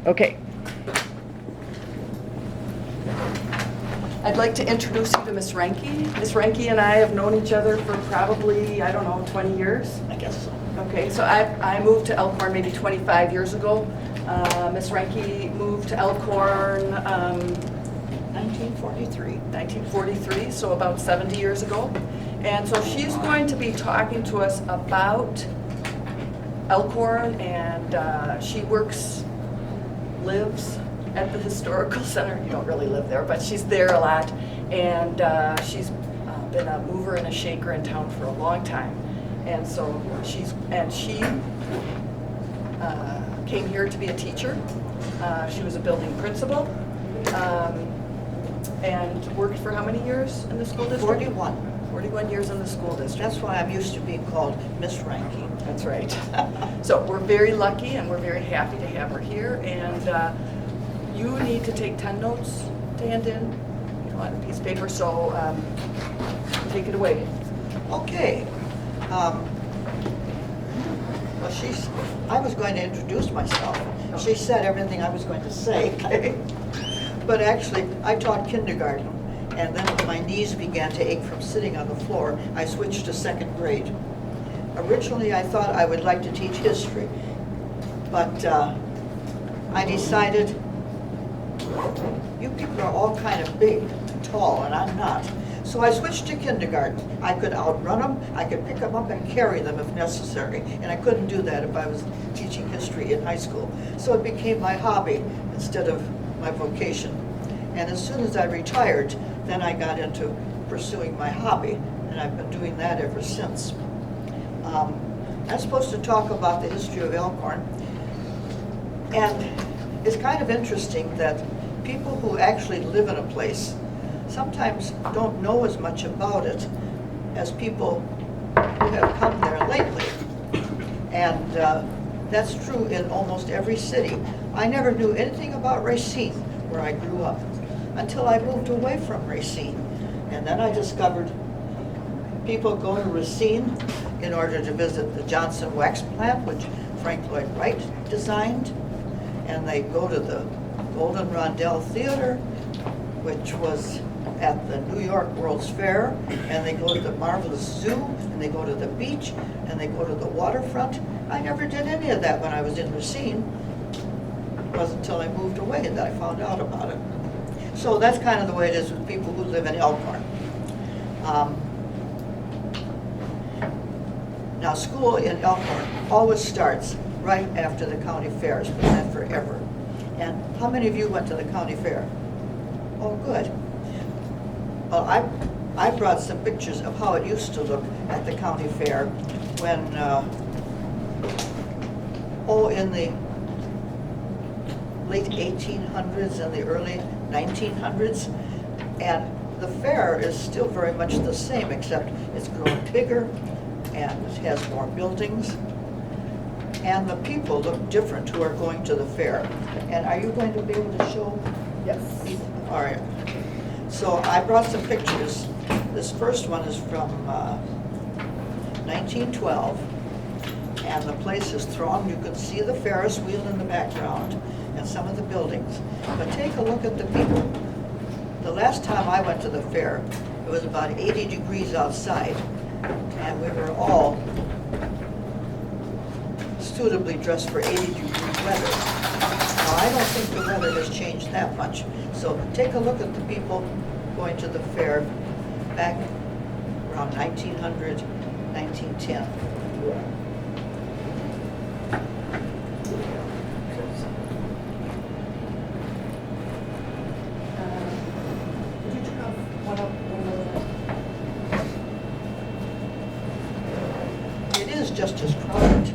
Okay. I'd like to introduce you to Miss Reinke. Miss Reinke and I have known each other for probably, I don't know, 20 years? I guess so. Okay, so I moved to Elkhorn maybe 25 years ago. Miss Reinke moved to Elkhorn 1943. 1943, so about 70 years ago. And so she's going to be talking to us about Elkhorn, and she lives at the Historical Center. You don't really live there, but she's there a lot. And she's been a mover and a shaker in town for a long time. And so she came here to be a teacher. She was a building principal. And worked for how many years in the school district? 41. 41 years in the school district. That's why I'm used to being called Miss Reinke. That's right. So we're very lucky and we're very happy to have her here. And you need to take 10 notes to hand in, on a piece of paper. So take it away. Okay. Well, I was going to introduce myself. She said everything I was going to say. But actually, I taught kindergarten, and then when my knees began to ache from sitting on the floor, I switched to second grade. Originally, I thought I would like to teach history, but I decided, you people are all kind of big and tall, and I'm not. So I switched to kindergarten. I could outrun them, I could pick them up and carry them if necessary, and I couldn't do that if I was teaching history in high school. So it became my hobby instead of my vocation. And as soon as I retired, then I got into pursuing my hobby, and I've been doing that ever since. I'm supposed to talk about the history of Elkhorn, and it's kind of interesting that people who actually live in a place sometimes don't know as much about it as people who have come there lately. And that's true in almost every city. I never knew anything about Racine, where I grew up, until I moved away from Racine. And then I discovered people go to Racine in order to visit the Johnson wax plant, which Frank Lloyd Wright designed. And they go to the Golden Rondell Theater, which was at the New York World's Fair, and they go to the Marvelous Zoo, and they go to the beach, and they go to the waterfront. I never did any of that when I was in Racine. It wasn't until I moved away that I found out about it. So that's kind of the way it is with people who live in Elkhorn. Now, school in Elkhorn always starts right after the county fair. It's been that forever. And how many of you went to the county fair? Oh, good. Well, I brought some pictures of how it used to look at the county fair when, in the late 1800s and the early 1900s. And the fair is still very much the same, except it's grown bigger and it has more buildings. And the people look different who are going to the fair. And are you going to be able to show? Yes. All right. So I brought some pictures. This first one is from 1912. And the place is thronged. You can see the Ferris wheel in the background and some of the buildings. But take a look at the people. The last time I went to the fair, it was about 80 degrees outside. And we were all suitably dressed for 80-degree weather. Now, I don't think the weather has changed that much. So take a look at the people going to the fair back around 1900, 1910. Could you turn off one up? It is just as crowded.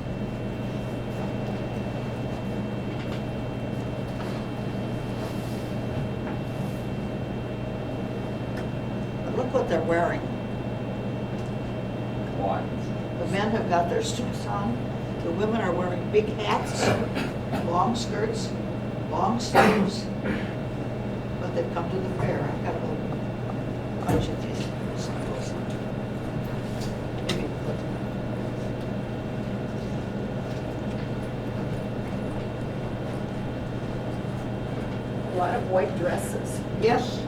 But look what they're wearing. What? The men have got their suits on. The women are wearing big hats, long skirts, long sleeves. But they've come to the fair. I've got a whole bunch of these samples. Maybe put lot of white dresses. Yes,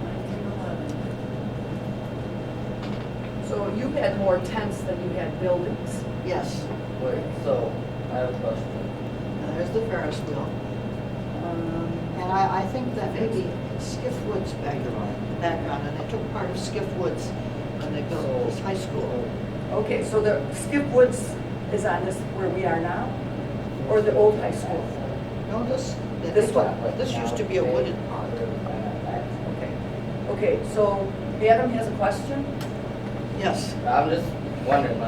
1911. So you had more tents than you had buildings. yes. Wait, so, I have a question. And there's the Ferris wheel. And I think that maybe Skiff Woods background, and they took part of Skiff Woods when they built this high school. Okay, so the Skip Woods is on this, where we are now? Or the old high school? No, this one. This used to be a wooded park. Okay. Okay, so Adam has a question? Yes. I'm just wondering,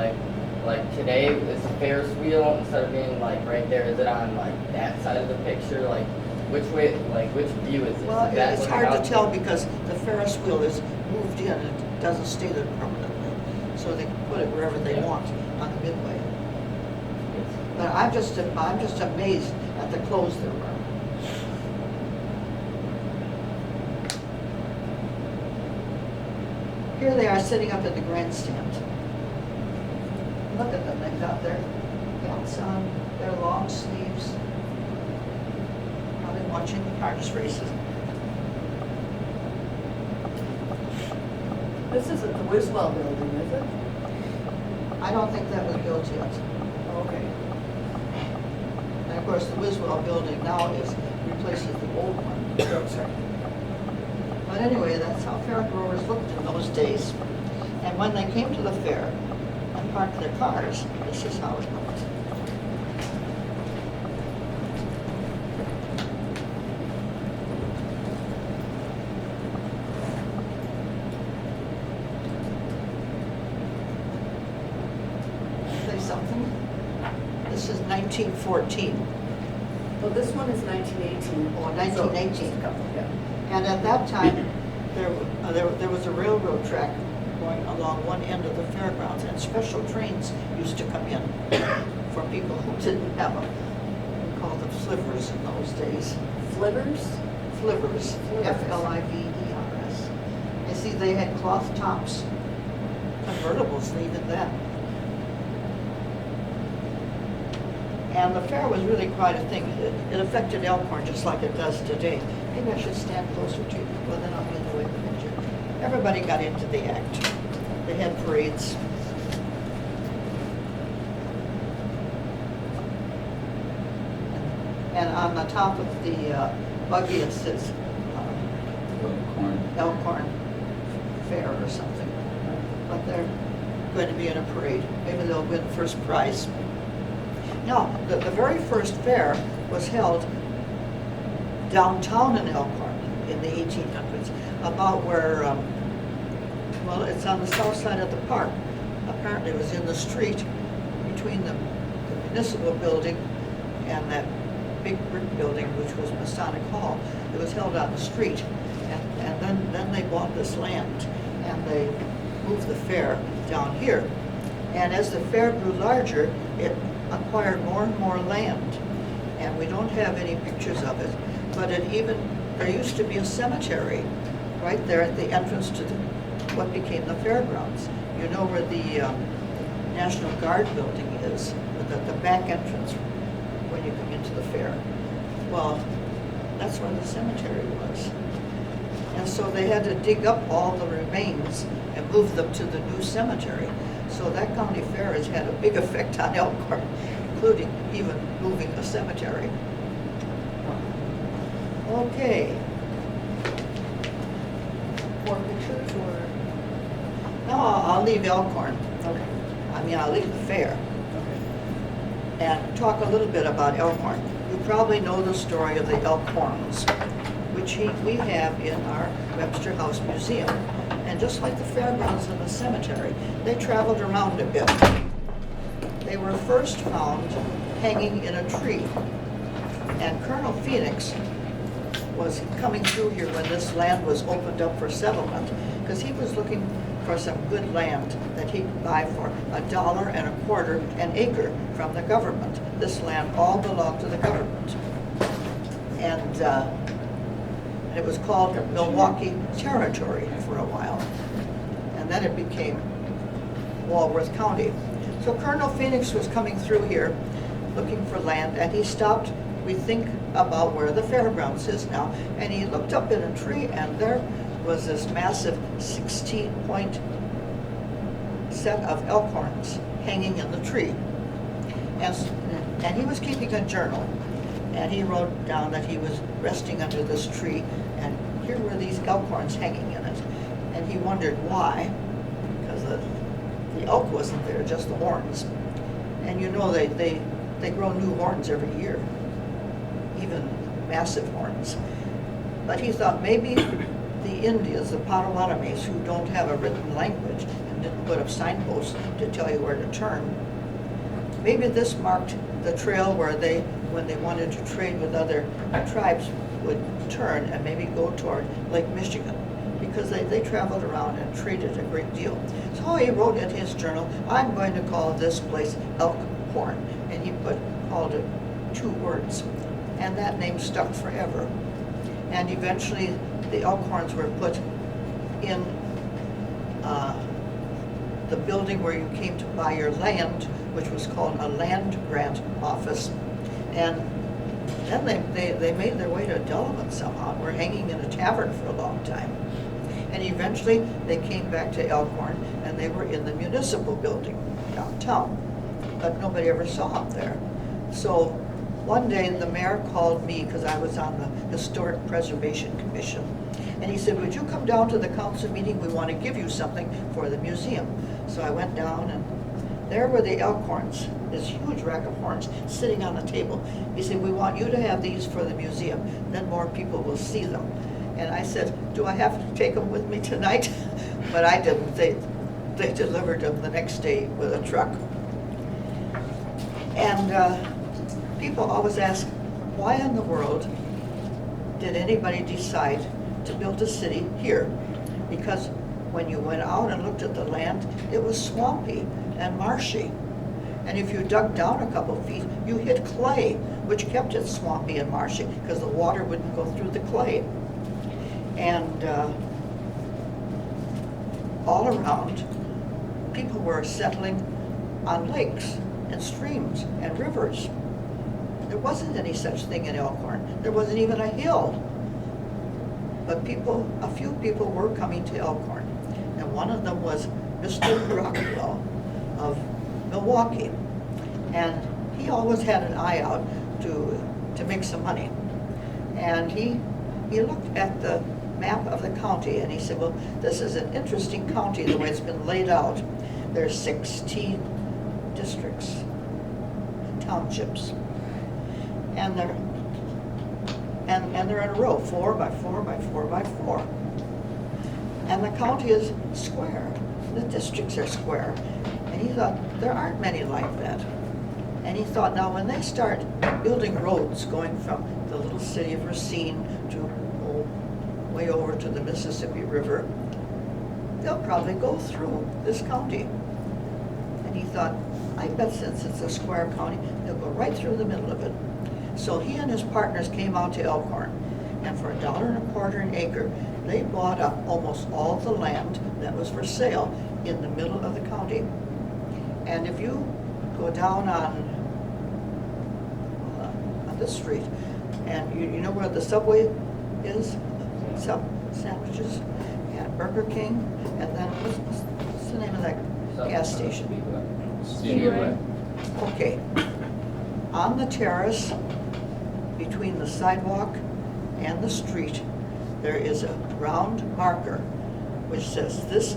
like today, is the Ferris wheel, instead of being like right there, is it on like that side of the picture? Like, which way, like which view is this? Well, Is that it's where hard the to house tell is? because the Ferris wheel is moved in, it doesn't stay there permanently. So they put it wherever they want on the midway. But I'm just amazed at the clothes they're wearing. Here they are sitting up at the grandstand. Look at them, they've got their hats on, their long sleeves. Probably watching the harness races. This isn't the Wiswell building, is it? I don't think that was built yet. Okay. And of course, the Wiswell building now replaces the old one. Sorry. But anyway, that's how fair growers looked in those days. And when they came to the fair and parked their cars, this is how it looked. Say something? This is 1914. Well, this one is 1918. Oh, 1918. Yeah. And at that time, there was a railroad track going along one end of the fairgrounds, and special trains used to come in for people who didn't have them. We called them flivvers in those days. Flivvers? Flivvers, F-L-I-V-E-R-S. You see, they had cloth tops, convertibles even then. And the fair was really quite a thing. It affected Elkhorn just like it does today. Maybe I should stand closer to you, well then I'll be in the way of the picture. Everybody got into the act. They had parades. And on the top of the buggy it says Elkhorn Fair or something. But they're going to be in a parade. Maybe they'll win first prize. Now, the very first fair was held downtown in Elkhorn in the 1800s, about where, well, it's on the south side of the park. Apparently it was in the street between the municipal building and that big brick building, which was Masonic Hall. It was held on the street. And then they bought this land and they moved the fair down here. And as the fair grew larger, it acquired more and more land. And we don't have any pictures of it, but there used to be a cemetery right there at the entrance to what became the fairgrounds. You know where the National Guard building is, the back entrance when you come into the fair. Well, that's where the cemetery was. And so they had to dig up all the remains and move them to the new cemetery. So that county fair has had a big effect on Elkhorn, including even moving the cemetery. Okay. More pictures or? No, I'll leave Elkhorn. Okay. I mean, I'll leave the fair Okay. and talk a little bit about Elkhorn. You probably know the story of the Elkhorns, which we have in our Webster House Museum. And just like the fairgrounds and the cemetery, they traveled around a bit. They were first found hanging in a tree. And Colonel Phoenix was coming through here when this land was opened up for settlement, because he was looking for some good land that he could buy for $1.25 an acre from the government. This land all belonged to the government. And it was called Milwaukee Territory for a while. And then it became Walworth County. So Colonel Phoenix was coming through here looking for land, and he stopped, we think, about where the fairgrounds is now, and he looked up in a tree, and there was this massive 16-point set of elkhorns hanging in the tree. And he was keeping a journal, and he wrote down that he was resting under this tree, and here were these elkhorns hanging in it. And he wondered why, because the elk wasn't there, just the horns. And you know, they grow new horns every year, even massive horns. But he thought maybe the Indians, the Potawatomis, who don't have a written language and didn't put up signposts to tell you where to turn, maybe this marked the trail where they, when they wanted to trade with other tribes, would turn and maybe go toward Lake Michigan, because they traveled around and traded a great deal. So he wrote in his journal, I'm going to call this place Elkhorn, and he called it 2 words, and that name stuck forever. And eventually the Elkhorns were put in the building where you came to buy your land, which was called a land grant office. And then they made their way to Delavan somehow, and were hanging in a tavern for a long time. And eventually they came back to Elkhorn, and they were in the municipal building downtown, but nobody ever saw them there. So one day the mayor called me, because I was on the Historic Preservation Commission, and he said, would you come down to the council meeting? We want to give you something for the museum. So I went down, and there were the elkhorns, this huge rack of horns sitting on the table. He said, we want you to have these for the museum, then more people will see them. And I said, do I have to take them with me tonight? But I didn't. They delivered them the next day with a truck. And people always ask, why in the world did anybody decide to build a city here? Because when you went out and looked at the land, it was swampy and marshy. And if you dug down a couple feet, you hit clay, which kept it swampy and marshy because the water wouldn't go through the clay. And all around, people were settling on lakes and streams and rivers. There wasn't any such thing in Elkhorn. There wasn't even a hill. But a few people were coming to Elkhorn. And one of them was Mr. Rockwell of Milwaukee. And he always had an eye out to make some money. And he looked at the map of the county, and he said, well, this is an interesting county the way it's been laid out. There's 16 districts, townships, and they're in a row, 4 by 4 by 4 by 4. And the county is square. The districts are square. And he thought, there aren't many like that. And he thought, now when they start building roads going from the little city of Racine to way over to the Mississippi River, they'll probably go through this county. And he thought, I bet since it's a square county, they'll go right through the middle of it. So he and his partners came out to Elkhorn, and for $1.25 an acre, they bought up almost all the land that was for sale in the middle of the county. And if you go down on this street, and you know where the Subway is? Sandwiches, and Burger King, and then what's the name of that gas station? Speedway. Okay. On the terrace, between the sidewalk and the street, there is a round marker which says this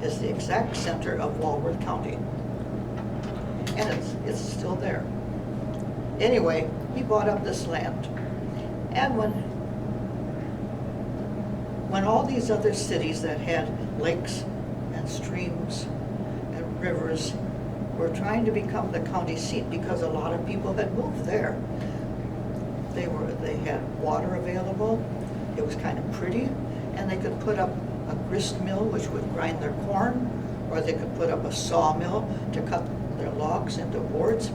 is the exact center of Walworth County. And it's still there. Anyway, he bought up this land. And when all these other cities that had lakes and streams and rivers were trying to become the county seat because a lot of people had moved there, they had water available, it was kind of pretty, and they could put up a grist mill which would grind their corn, or they could put up a sawmill to cut their logs into boards.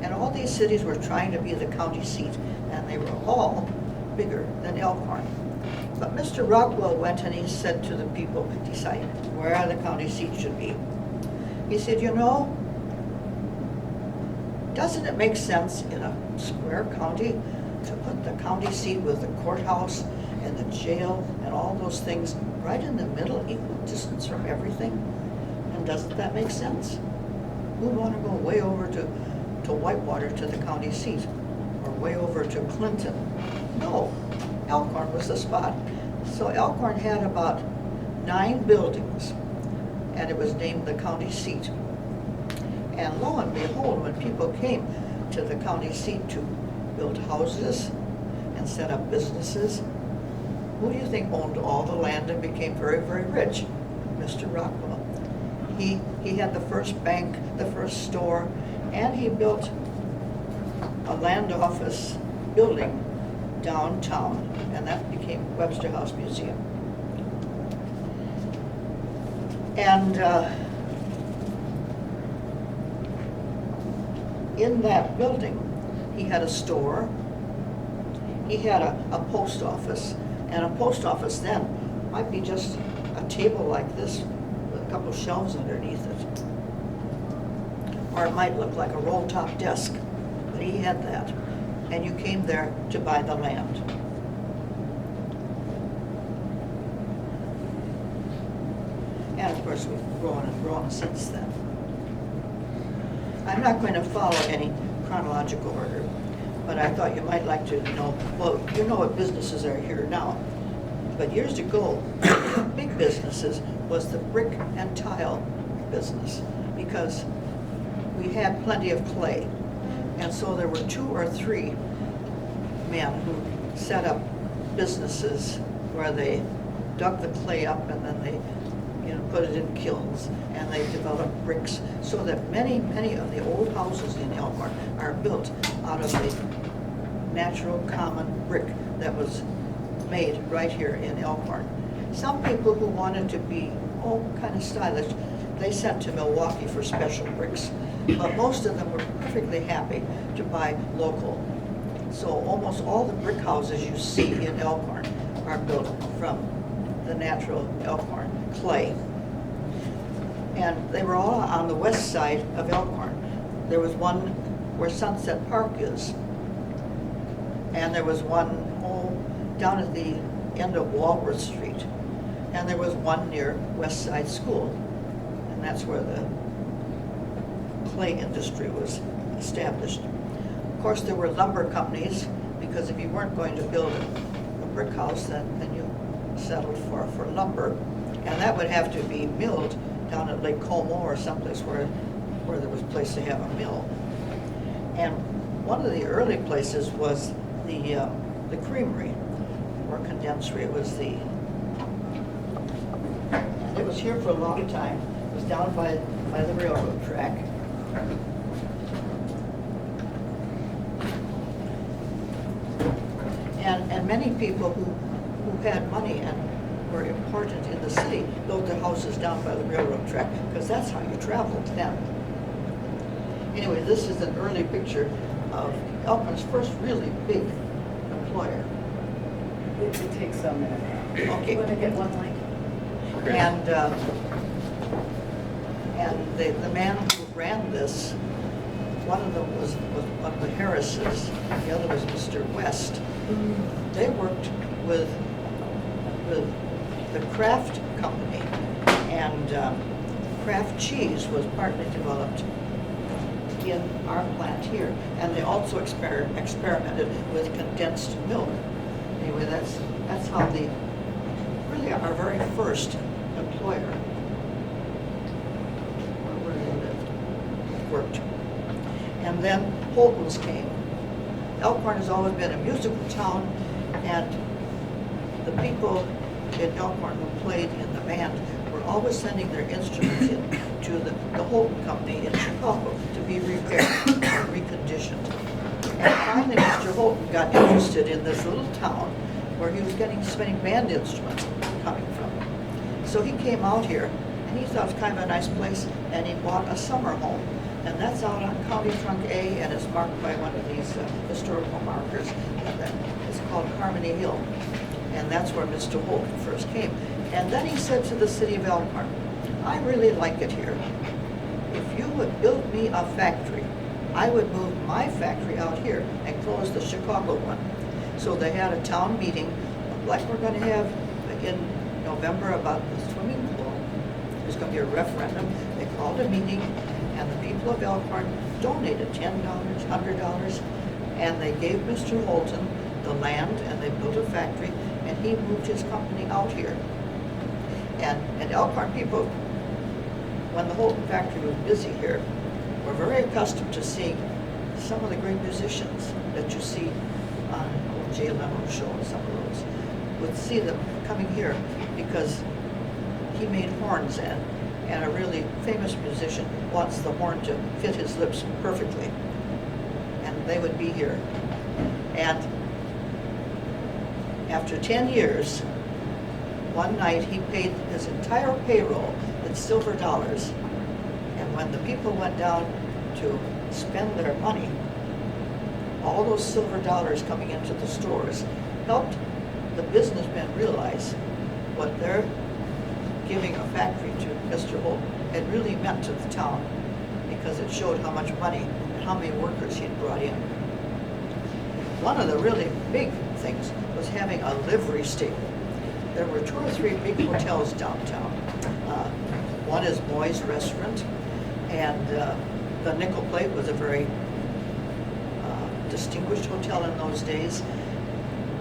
And all these cities were trying to be the county seat, and they were all bigger than Elkhorn. But Mr. Rockwell went and he said to the people, decide where the county seat should be. He said, you know, Doesn't it make sense in a square county to put the county seat with the courthouse and the jail and all those things right in the middle, equal distance from everything? And doesn't that make sense? We want to go way over to Whitewater to the county seat, or way over to Clinton. No, Elkhorn was the spot. So Elkhorn had about 9 buildings, and it was named the county seat. And lo and behold, when people came to the county seat to build houses and set up businesses, who do you think owned all the land and became very, very rich? Mr. Rockwell. He had the first bank, the first store, and he built a land office building downtown, and that became Webster House Museum. And in that building, he had a store, he had a post office, and a post office then might be just a table like this with a couple of shelves underneath it. Or it might look like a roll-top desk, but he had that. And you came there to buy the land. And of course, we've grown and grown since then. I'm not going to follow any chronological order, but I thought you might like to know, well, you know what businesses are here now. But years ago, big businesses was the brick and tile business, because we had plenty of clay. And so there were 2 or 3 men who set up businesses where they dug the clay up and then they put it in kilns, and they developed bricks, so that many of the old houses in Elkhorn are built out of the natural common brick that was made right here in Elkhorn. Some people who wanted to be, kind of stylish, they sent to Milwaukee for special bricks, but most of them were perfectly happy to buy local. So almost all the brick houses you see in Elkhorn are built from the natural Elkhorn clay. And they were all on the west side of Elkhorn. There was one where Sunset Park is, and there was one down at the end of Walworth Street, and there was one near West Side School, and that's where the clay industry was established. Of course, there were lumber companies, because if you weren't going to build a brick house, then you settled for lumber, and that would have to be milled down at Lake Como or someplace where there was a place to have a mill. And one of the early places was the creamery or condensery. It was here for a long time. It was down by the railroad track. And many people who had money and were important in the city built their houses down by the railroad track, because that's how you traveled then. Anyway, this is an early picture of Elkhorn's first really big employer. It takes a minute. Okay. You want to get one light? And the man who ran this, one of them was one of the Harrises, the other was Mr. West. They worked with the Kraft Company, and Kraft cheese was partly developed in our plant here, and they also experimented with condensed milk. Anyway, that's how really our very first employer, where they lived, worked. And then Holton's came. Elkhorn has always been a musical town, and the people in Elkhorn who played in the band were always sending their instruments in to the Holton Company in Chicago to be repaired or reconditioned. And finally, Mr. Holton got interested in this little town where he was getting so many band instruments coming from. So he came out here, and he thought it was kind of a nice place, and he bought a summer home. And that's out on County Trunk A, and it's marked by one of these historical markers. It's called Harmony Hill. And that's where Mr. Holton first came. And then he said to the city of Elkhorn, I really like it here. If you would build me a factory I would move my factory out here and close the Chicago one. So they had a town meeting, like we're gonna have in November about the swimming pool. There's gonna be a referendum. They called a meeting, and the people of Elkhorn donated $10, $100, and they gave Mr. Holton the land, and they built a factory, and he moved his company out here. And Elkhorn people, when the Holton factory was busy here, were very accustomed to seeing some of the great musicians that you see on Jay Leno's show and some of those, would see them coming here because he made horns, and a really famous musician wants the horn to fit his lips perfectly. And they would be here. And after 10 years, one night he paid his entire payroll in silver dollars. And when the people went down to spend their money, all those silver dollars coming into the stores helped the businessmen realize what their giving a factory to Mr. Holt had really meant to the town, because it showed how much money and how many workers he'd brought in. One of the really big things was having a livery stable. There were 2 or 3 big hotels downtown. One is Moy's Restaurant, and the Nickel Plate was a very distinguished hotel in those days.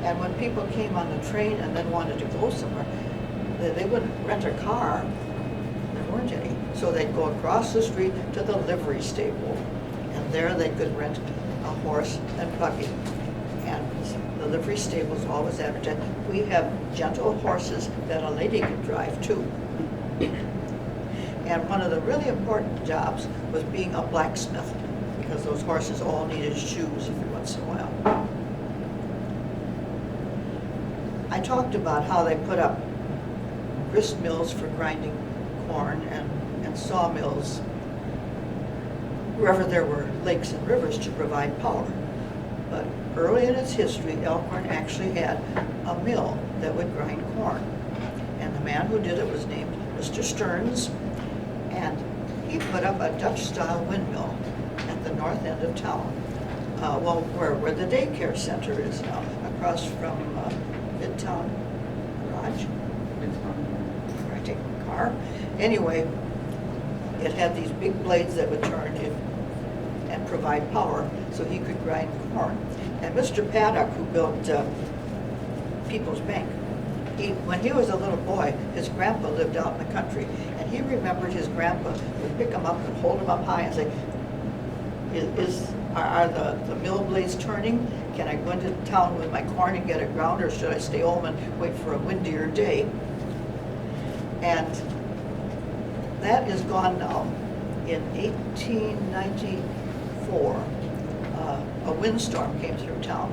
And when people came on the train and then wanted to go somewhere, they wouldn't rent a car. There weren't any. So they'd go across the street to the livery stable, and there they could rent a horse and buggy. And the livery stables always advertised, we have gentle horses that a lady can drive too. And one of the really important jobs was being a blacksmith, because those horses all needed shoes every once in a while. I talked about how they put up grist mills for grinding corn and sawmills wherever there were lakes and rivers to provide power. But early in its history, Elkhorn actually had a mill that would grind corn. And the man who did it was named Mr. Stearns, and he put up a Dutch-style windmill at the north end of town. Where the daycare center is now, across from Midtown Garage. Where I take my car. Anyway, it had these big blades that would turn and provide power so he could grind corn. And Mr. Paddock, who built People's Bank, when he was a little boy, his grandpa lived out in the country, and he remembered his grandpa would pick him up and hold him up high and say, are the mill blades turning? Can I go into town with my corn and get it ground, or should I stay home and wait for a windier day? And that is gone now. In 1894, a windstorm came through town,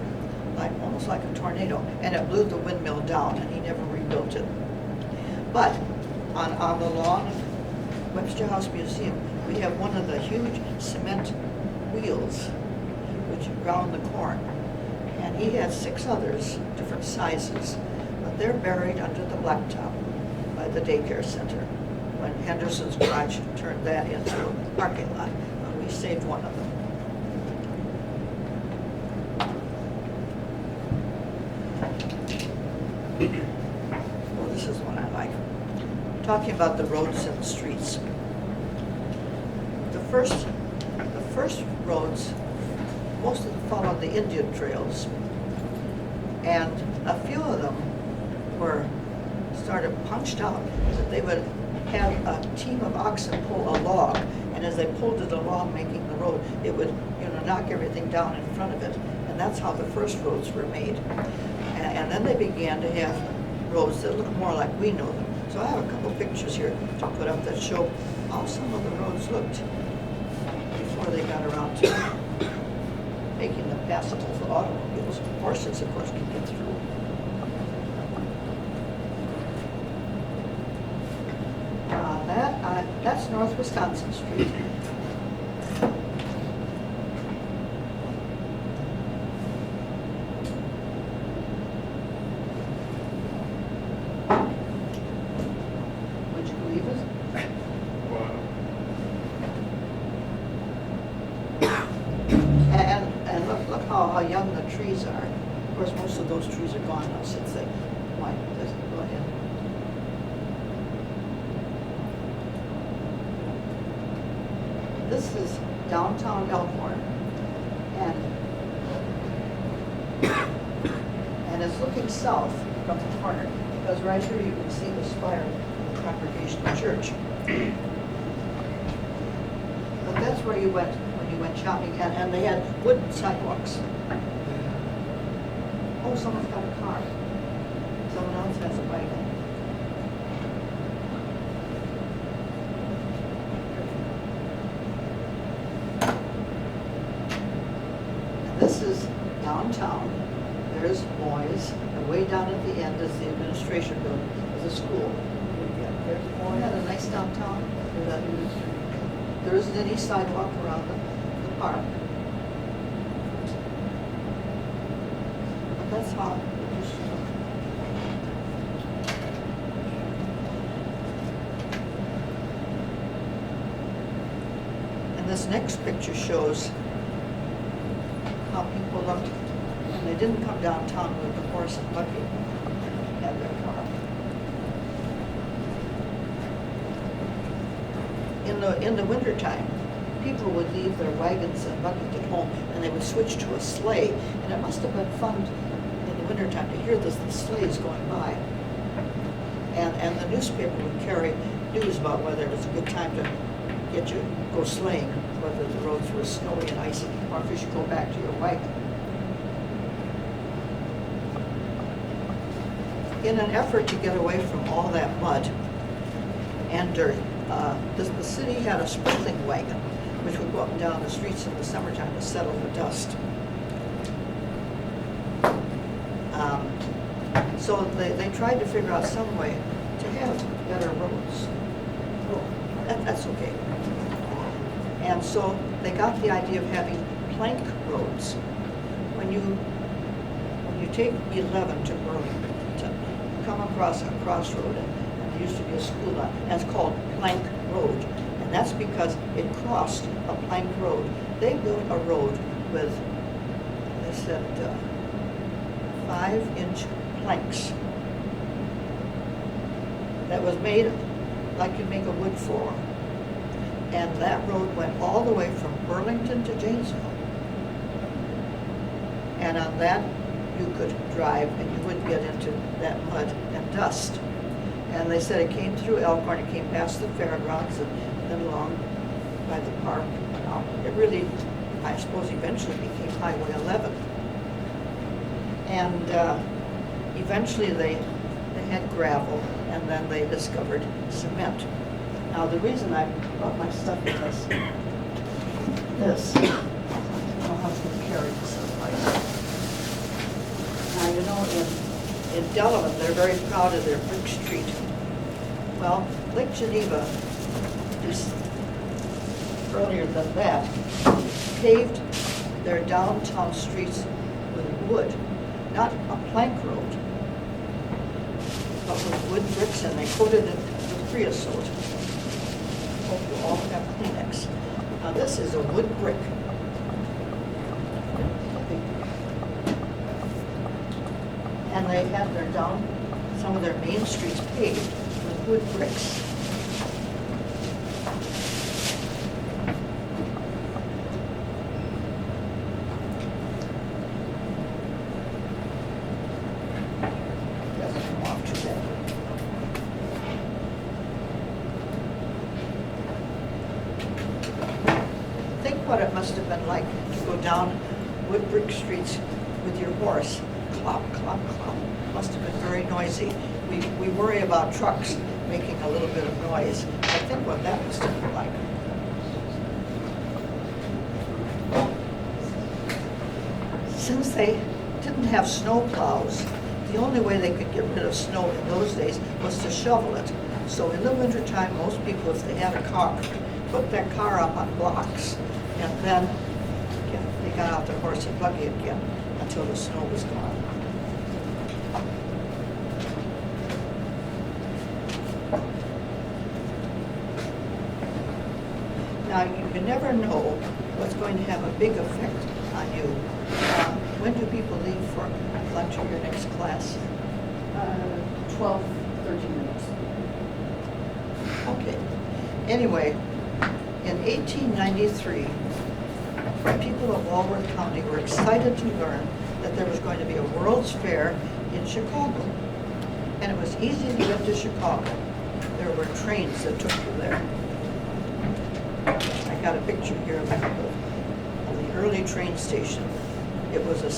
almost like a tornado, and it blew the windmill down, and he never rebuilt it. But on the lawn of Webster House Museum, we have one of the huge cement wheels which ground the corn. And he had 6 others, different sizes, but they're buried under the blacktop by the daycare center when Henderson's Garage turned that into a parking lot. We saved one of them. Well, this is one I like. Talking about the roads and the streets. The first roads, most of them followed the Indian trails, and a few of them were sort of punched out that they would have a team of oxen pull a log, and as they pulled it along making the road, it would knock everything down in front of it, and that's how the first roads were made. And then they began to have roads that look more like we know them. So I have a couple pictures here to put up that show how some of the roads looked before they got around to making them passable for automobiles. Horses, of course, can get through. That's North Wisconsin Street. Would you believe it? Wow. how young the trees are. Of course, most of those trees are gone now since they, why, go ahead. This is downtown Elkhorn, and it's looking south from the corner, because right here you can see the spire of the Congregational Church. But that's where you went when you went shopping, and they had wooden sidewalks. Oh, someone's got a car. Someone else has a bike. And this is downtown. There's Moyes, and way down at the end is the administration building of the school. There's Moyes. Isn't that a nice downtown? There isn't any sidewalk around the park. But that's how it used to look. And this next picture shows how people looked when they didn't come downtown with the horse and buggy and their car. In the wintertime, people would leave their wagons and buggies at home and they would switch to a sleigh. And it must have been fun in the wintertime to hear the sleighs going by. And the newspaper would carry news about whether it was a good time to go sleighing, whether the roads were snowy and icy, or if you should go back to your wagon. In an effort to get away from all that mud and dirt, the city had a sprinkling wagon, which would go up and down the streets in the summertime to settle the dust. So they tried to figure out some way to have better roads. That's okay. And so they got the idea of having plank roads. When you take 11 to Burlington, you come across a crossroad, and there used to be a school lot, and it's called Plank Road. And that's because it crossed a plank road. They built a road with, they said, 5-inch planks that was made like you make a wood floor. And that road went all the way from Burlington to Janesville. And on that, you could drive and you wouldn't get into that mud and dust. And they said it came through Elkhorn, it came past the fairgrounds and then along by the park. It really, I suppose, eventually became Highway 11. And eventually they had gravel, and then they discovered cement. Now the reason I brought my stuff in this, I don't know how to carry this someplace. Now you know in Delavan they're very proud of their brick street. Well, Lake Geneva is earlier than that paved their downtown streets with wood, not a plank road, but with wood bricks, and they coated it with creosote. Hope you all have Kleenex. Now this is a wood brick. And they had some of their main streets paved with wood bricks. Doesn't come off too bad. Think what it must have been like to go down wood brick streets with your horse. Clop, clop, clop. Must have been very noisy. We worry about trucks making a little bit of noise. I think what that must have been like. Since they didn't have snow plows, the only way they could get rid of snow in those days was to shovel it. So in the wintertime, most people, if they had a car, put their car up on blocks, and then they got out their horse and buggy again until the snow was gone. Now, you never know what's going to have a big effect on you. When do people leave for lunch or your next class? 12, 13 minutes. Okay. Anyway, in 1893, the people of Walworth County were excited to learn that there was going to be a World's Fair in Chicago. And it was easy to get to Chicago. There were trains that took you there. I got a picture here of the early train station. It was a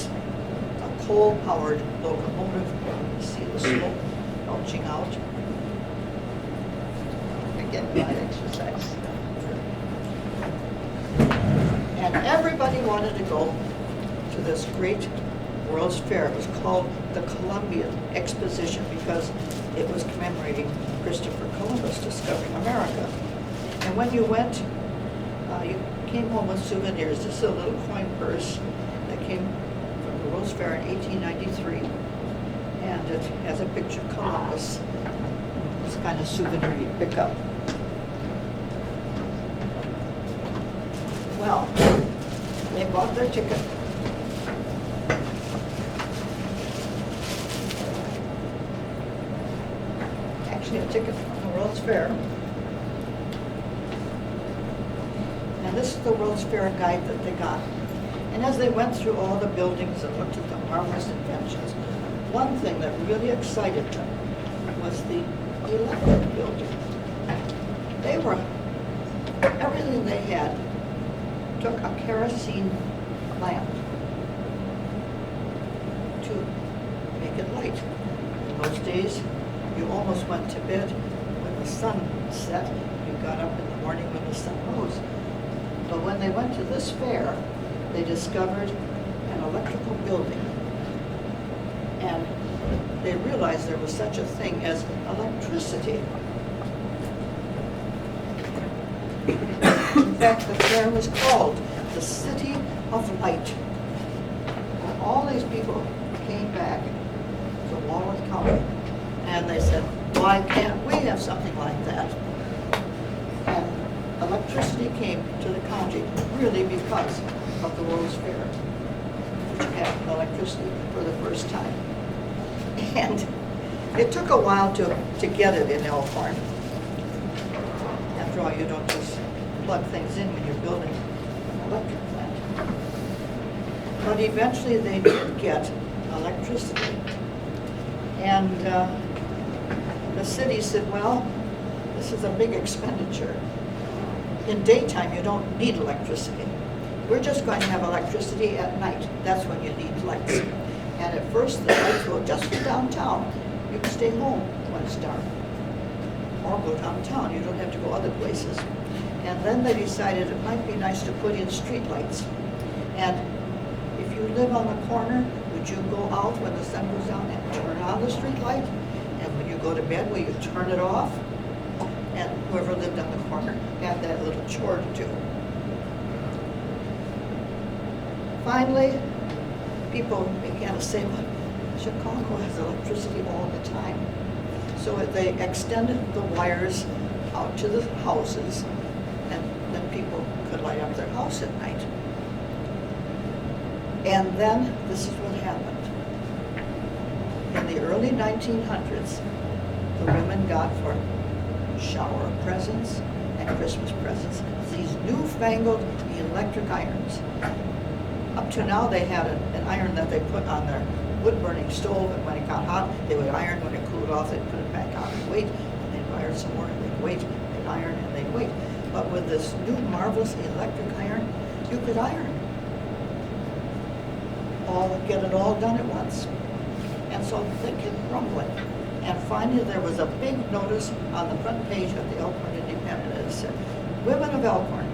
coal-powered locomotive. You see the smoke belching out. Again, my exercise. And everybody wanted to go to this great World's Fair. It was called the Columbian Exposition because it was commemorating Christopher Columbus discovering America. And when you went, you came home with souvenirs. This is a little coin purse that came from the World's Fair in 1893. And it has a picture of Columbus. It's kind of souvenir you pick up. Well, they bought their ticket. Actually, a ticket from the World's Fair. And this is the World's Fair guide that they got. And as they went through all the buildings and looked at the marvelous inventions, one thing that really excited them was the electric building. They were, everything they had took a kerosene lamp to make it light. In those days, you almost went to bed when the sun set. You got up in the morning when the sun rose. But when they went to this fair, they discovered an electrical building. And they realized there was such a thing as electricity. In fact, the fair was called the City of Light. And all these people came back to Walworth County, and they said, why can't we have something like that? And electricity came to the county really because of the World's Fair, which had electricity for the first time. And it took a while to get it in Elkhorn. After all, you don't just plug things in when you're building an electric plant. But eventually they did get electricity. And the city said, well, this is a big expenditure. In daytime, you don't need electricity. We're just going to have electricity at night. That's when you need lights. And at first, the lights will just be downtown. You can stay home when it's dark. Or go downtown. You don't have to go other places. And then they decided it might be nice to put in street lights. And if you live on the corner, would you go out when the sun goes down and turn on the street light? And when you go to bed, will you turn it off? And whoever lived on the corner had that little chore to do. Finally, people began to say, well, Chicago has electricity all the time. So they extended the wires out to the houses, and then people could light up their house at night. And then this is what happened. In the early 1900s, the women got for shower presents and Christmas presents these newfangled electric irons. Up to now, they had an iron that they put on their wood-burning stove, and when it got hot, they would iron. When it cooled off, they'd put it back on and wait, and they'd iron some more, and they'd wait, they'd iron, and they'd wait. But with this new marvelous electric iron, you could iron. Get it all done at once. And so they kept grumbling. And finally, there was a big notice on the front page of the Elkhorn Independent. It said, women of Elkhorn,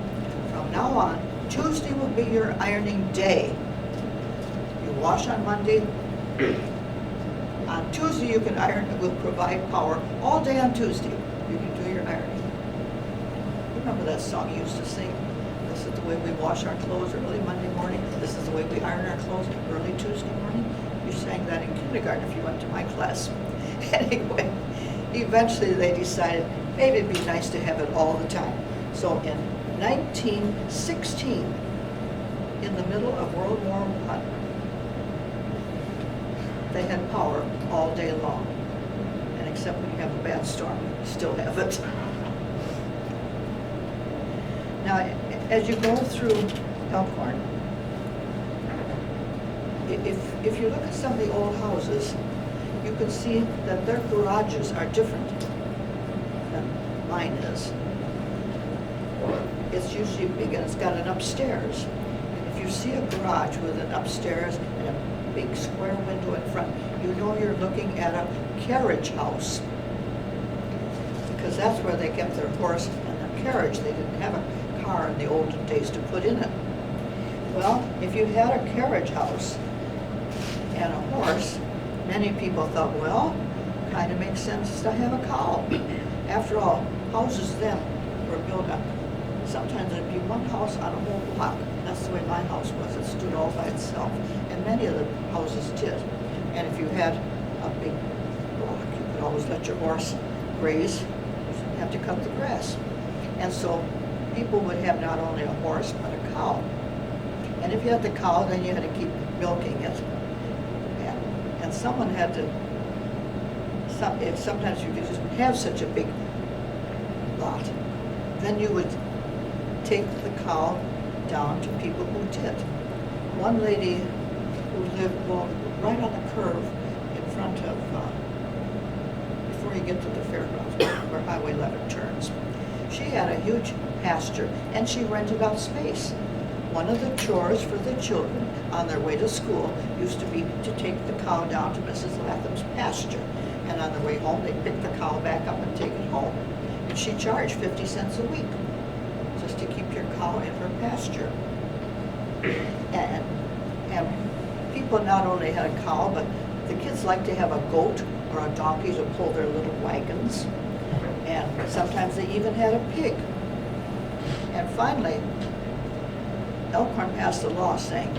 from now on, Tuesday will be your ironing day. You wash on Monday. On Tuesday, you can iron. It will provide power all day on Tuesday. You can do your ironing. Remember that song you used to sing? This is the way we wash our clothes early Monday morning. This is the way we iron our clothes early Tuesday morning. You sang that in kindergarten if you went to my class. Anyway, eventually they decided maybe it'd be nice to have it all the time. So in 1916, in the middle of World War I, they had power all day long. And except when you have a bad storm, you still have it. Now, as you go through Elkhorn, if you look at some of the old houses, you can see that their garages are different than mine is. It's usually big and it's got an upstairs. And if you see a garage with an upstairs and a big square window in front, you know you're looking at a carriage house. Because that's where they kept their horse and their carriage. They didn't have a car in the olden days to put in it. Well, if you had a carriage house and a horse, many people thought, well, kind of makes sense to have a cow. After all, houses then were built up. Sometimes there'd be one house on a whole block. That's the way my house was. It stood all by itself. And many of the houses did. And if you had a big block, you could always let your horse graze. You didn't have to cut the grass. And so people would have not only a horse, but a cow. And if you had the cow, then you had to keep milking it. And someone had to, sometimes you just have such a big lot, then you would take the cow down to people who did. One lady who lived, well, right on the curve in front of, before you get to the fairgrounds, where Highway 11 turns, she had a huge pasture and she rented out space. One of the chores for the children on their way to school used to be to take the cow down to Mrs. Latham's pasture. And on the way home, they'd pick the cow back up and take it home. And she charged 50 cents a week just to keep your cow in her pasture. And people not only had a cow, but the kids liked to have a goat or a donkey to pull their little wagons. And sometimes they even had a pig. And finally, Elkhorn passed a law saying,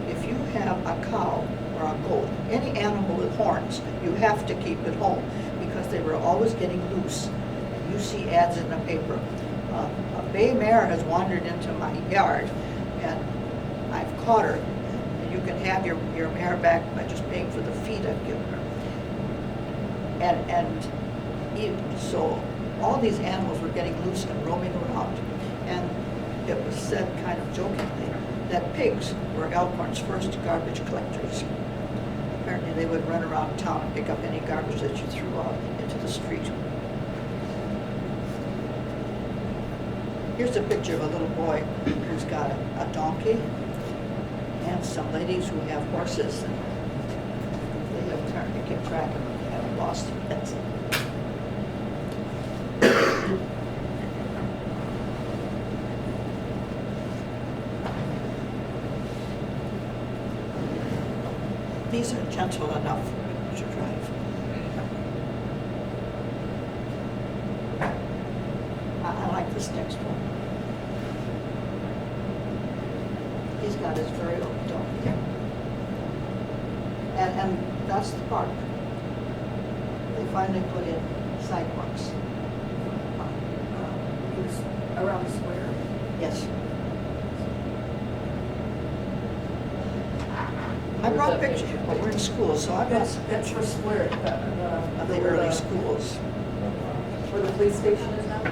if you have a cow or a goat, any animal with horns, you have to keep it home because they were always getting loose. And you see ads in the paper. A bay mare has wandered into my yard and I've caught her. And you can have your mare back by just paying for the feed I've given her. So all these animals were getting loose and roaming around. And it was said kind of jokingly that pigs were Elkhorn's first garbage collectors. Apparently they would run around town and pick up any garbage that you threw out into the street. Here's a picture of a little boy who's got a donkey and some ladies who have horses. And they have turned to keep track of them. They haven't lost it yet. These are gentle enough to drive. I like this next one. He's got his very own donkey. And that's the park. They finally put in sidewalks. Around the square. Yes. I brought pictures, but we're in school, so I brought some That's for pictures square, of the early schools. Where the police station is now?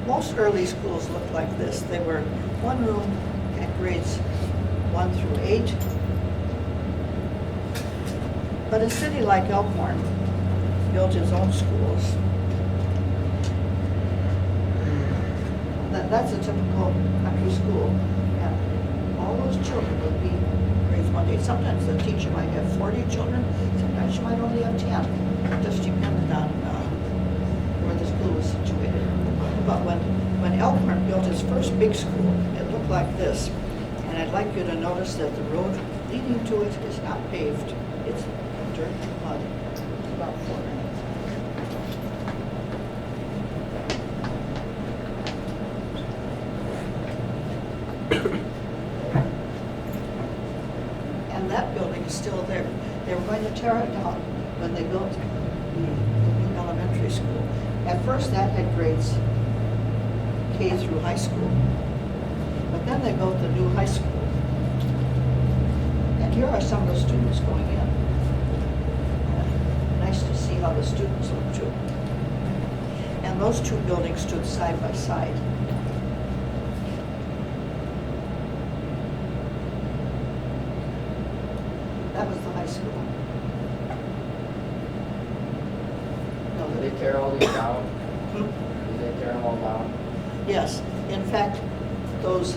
Most early schools looked like this. They were one room at grades 1 through 8. But a city like Elkhorn built its own schools. That's a typical country school. And all those children would be grades 1 to 8. Sometimes the teacher might have 40 children, sometimes she might only have 10. It just depended on where the school was situated. But when Elkhorn built its first big school, it looked like this. And I'd like you to notice that the road leading to it is not paved. It's dirt and mud. It's about 4 minutes. And that building is still there. They were going to tear it down when they built the new elementary school. At first that had grades K through high school. But then they built the new high school. And here are some of the students going in. Nice to see how the students look too. And those two buildings stood side by side. That was the high school. No, Did they tear all these down? Hmm? Did they tear them all down? Yes, in fact, those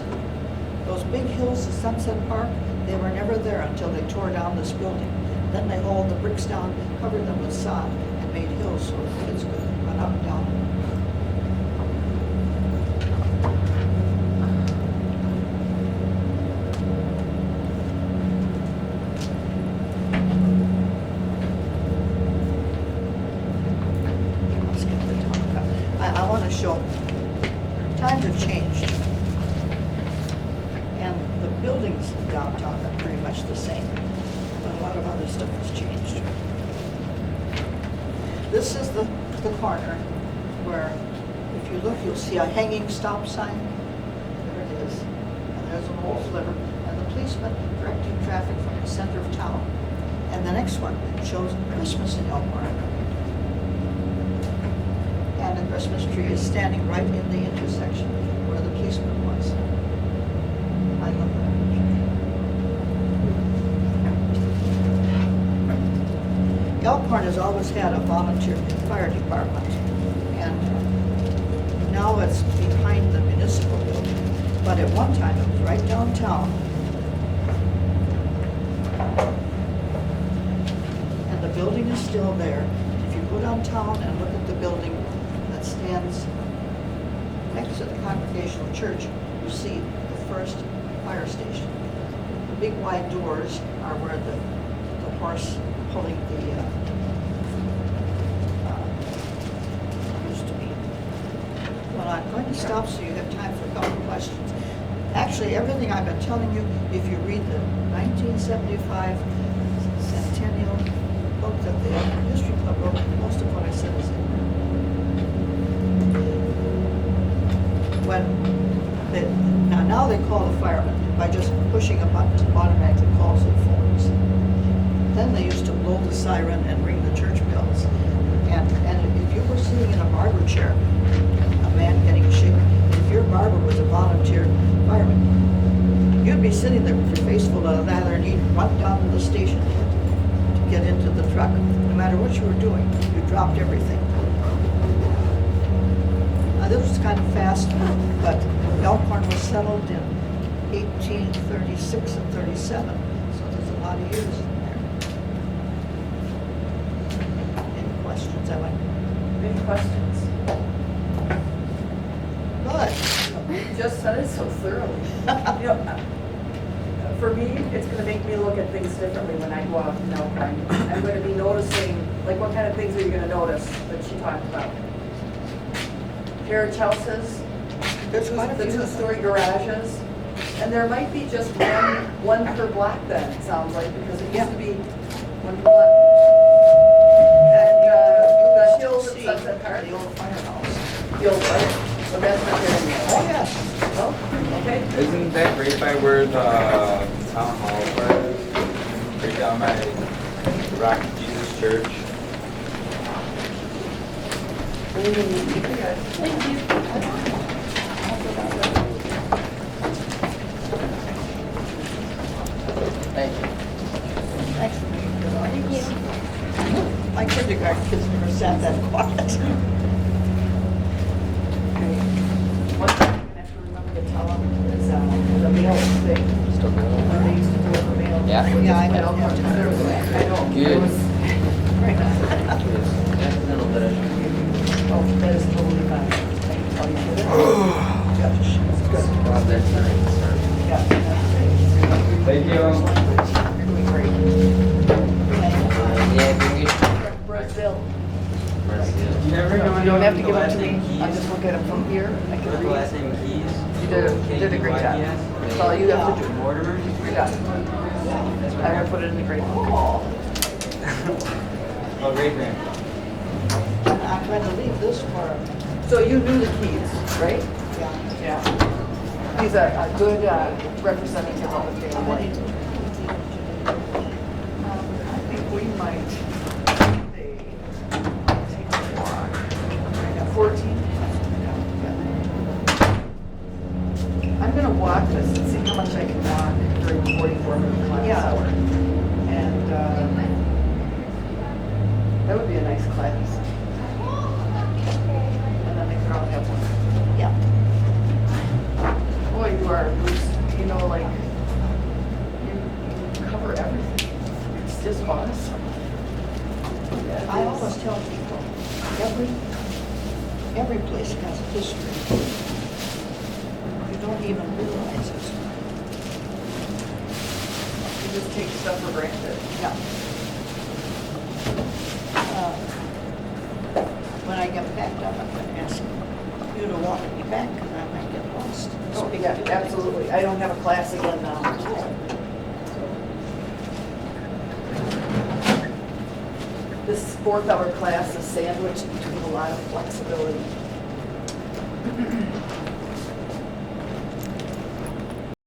big hills of Sunset Park, they were never there until they tore down this building. Then they hauled the bricks down, covered them with sod, and made hills so the kids could run up and down. Let's get the top up. I want to show, times have changed. And the buildings downtown are pretty much the same, but a lot of other stuff has changed. This is the corner where, if you look, you'll see a hanging stop sign. There it is. And there's an old sliver. And the policeman directing traffic from the center of town. And the next one shows Christmas in Elkhorn. And the Christmas tree is standing right in the intersection where the policeman was. I love that picture. Elkhorn has always had a volunteer fire department, and now it's behind the municipal building. But at one time, it was right downtown. And the building is still there. If you go downtown and look at the building that stands next to the Congregational Church, you see the first fire station. The big wide doors are where the horse pulling the, used to be. Well, I'm going to stop so you have time for a couple of questions. Actually, everything I've been telling you, if you read the 1975 centennial book that the Elkhorn History Club wrote, most of what I said is in there. Now they call the firemen by just pushing a button, it automatically calls their phones. Then they used to blow the siren and ring the church bells. And if you were sitting in a barber chair, a man getting shaved, if your barber was a volunteer fireman, you'd be sitting there with your face full of lather and he'd run down to the station to get into the truck. No matter what you were doing, you dropped everything. Now this was kind of fast, but Elkhorn was settled in 1836 and 37, so there's a lot of years in there. Any questions, Ellen? Any questions? Good. You just said it so thoroughly. You know, for me, it's going to make me look at things differently when I go out in Elkhorn. I'm going to be noticing, like, what kind of things are you going to notice that she talked about? Carriage houses, There's quite a the few. two-story garages, and there might be just one per block then, it sounds like, because it used to be one per block. And the hills at Sunset Park, The old firehouse. the old one, so that's not there anymore. Oh, yes. Oh, okay. Isn't that right by where the town hall was? Right down by Rock Jesus Church? Thank you. Thank you. Thanks for being here. Thank you. My kindergarten kids never sat that quiet. One thing I have to remember to tell them is the mail thing. Still When they used to do it for mail. Yeah. Yeah, I Just know. put Elkhorn Thursday. I know. Good. It was, Right. That's a little bit of. oh, that is totally fine. I can tell you for this. Gosh, it's good. God, that's nice. Yeah, that's great. Thank you. You're doing great. Yeah, can we? Brazil. You never know You don't have to the give them last to me. name I'll Keys? just look at them from here. I can The read. last name Keys? You did a great job. That's all you have to do. Mortimer? You got it. I'm gonna put it in the grate. Oh, great man. I'm going to leave this for, So you knew the Keys, right? yeah. Yeah. He's a good representative of the family. walk this and see how much I can walk during the 44-minute class Yeah. hour. And that would be a nice class. And then they could all have one. Yeah. Boy, you are, Bruce, you know, like, you cover everything. It's just awesome. Yeah, I it is. always tell people, every place has a history. You don't even realize it. You just take stuff for granted. Yeah. When I get packed up, I'm gonna ask you to walk me back, because I might get lost. Oh, yeah, absolutely. I don't have a class again now. This 4th hour class is sandwiched between a lot of flexibility.